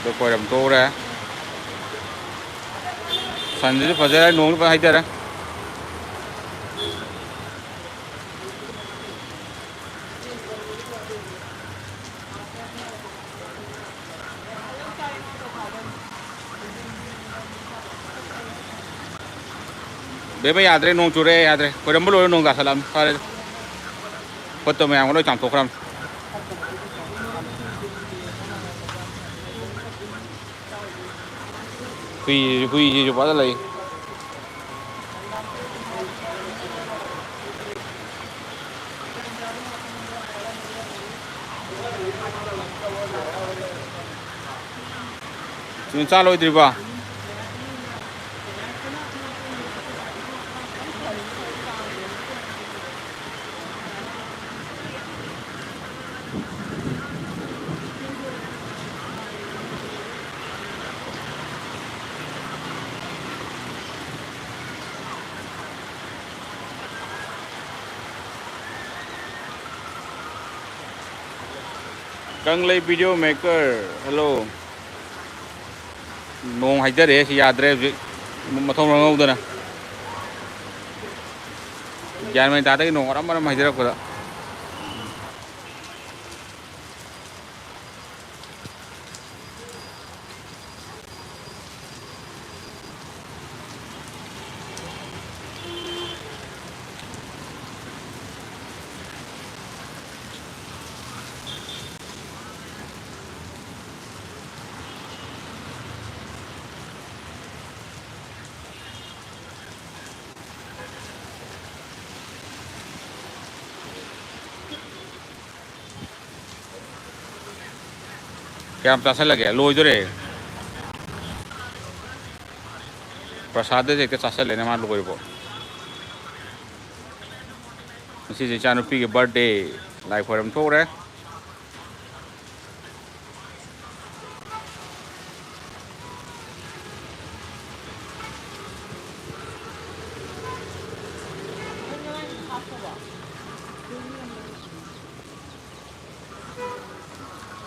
ꯗꯣ ꯀꯣꯏꯔꯝ ꯇꯣꯛꯎꯔꯦ ꯁꯟꯁꯤꯁꯨ ꯐꯖꯔꯦ ꯅꯣꯡꯁꯨ ꯐꯖꯅ ꯍꯩꯊꯔꯦ ꯕꯦꯕ ꯌꯥꯗ꯭ꯔꯦ ꯅꯣꯡ ꯆꯨꯔꯛꯑꯦ ꯌꯥꯗ꯭ꯔꯦ ꯈꯣꯏꯔꯝꯕ ꯂꯣꯏꯔ ꯅꯣꯡ ꯇꯥꯁꯜꯂꯛꯑꯕꯅꯤ ꯐꯔꯦ ꯈꯣꯠꯇ ꯃꯌꯥꯝꯒ ꯂꯣꯏ ꯆꯥꯝꯊꯣꯛꯈ꯭ꯔꯕꯅꯤ ꯍꯨꯏꯁꯤꯁꯨ ꯐꯖꯅ ꯂꯩ ꯆꯥ ꯂꯣꯏꯗ꯭ꯔꯤꯕꯣ ꯀꯪꯂꯩ ꯚꯤꯗꯤꯑꯣ ꯃꯦꯀꯔ ꯍꯜꯂꯣ ꯅꯣꯡ ꯍꯩꯊꯔꯛꯑꯦ ꯁꯤ ꯌꯥꯗ꯭ꯔꯦ ꯍꯧꯖꯤꯛ ꯃꯊꯣꯡ ꯃꯔꯝ ꯈꯪꯍꯧꯗꯅ ꯒ꯭ꯌꯥꯟ ꯃꯦꯟ ꯇꯥꯗꯒꯩ ꯅꯣꯡ ꯃꯔꯝ ꯃꯔꯝ ꯍꯩꯊꯔꯛꯄꯗ ꯀꯌꯥꯝ ꯆꯥꯁꯜꯂꯒꯦ ꯂꯣꯏꯗꯣꯔꯦ ꯄ꯭ꯔꯁꯥꯗꯁꯦ ꯍꯦꯛꯇ ꯆꯥꯁꯜꯂꯦꯅꯦ ꯃꯥ ꯂꯣꯏꯔꯤꯕꯣ ꯉꯁꯤꯁꯦ ꯏꯆꯥꯅꯨꯄꯤꯒꯤ ꯕꯥꯔꯗꯦ ꯂꯥꯏ ꯈꯣꯏꯔꯝ ꯊꯣꯛꯎꯔꯦ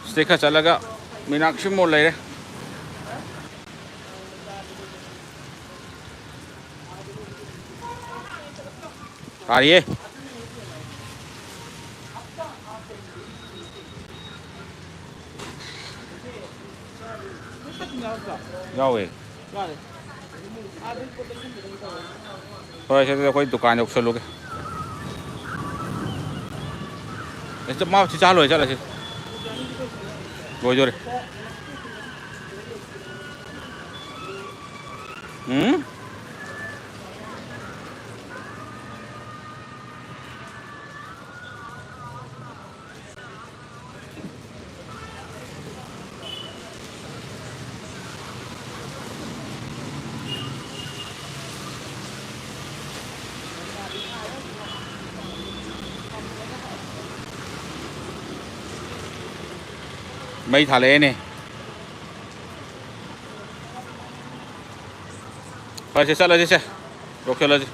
ꯁꯤꯗꯩ ꯈꯔ ꯆꯠꯂꯒ ꯃꯤꯅꯥꯛꯁꯤ ꯃꯣꯜ ꯂꯩꯔꯦ ꯇꯥꯔꯤꯌꯦ ꯌꯥꯎꯋꯦ ꯍꯣꯏ ꯁꯤꯗ ꯑꯩꯈꯣꯏ ꯗꯨꯀꯥꯟ ꯌꯧꯁꯜꯂꯨꯒꯦ ꯃꯥ ꯁꯤ ꯆꯥ ꯂꯣꯏꯔ ꯆꯠꯂꯁꯤ ꯂꯣꯏꯗꯣꯔꯦ ꯃꯩ ꯊꯥꯜꯂꯛꯑꯦꯅꯦ ꯐꯔꯦ ꯆꯠꯂꯁꯤ ꯌꯧꯁꯜꯂꯁꯤ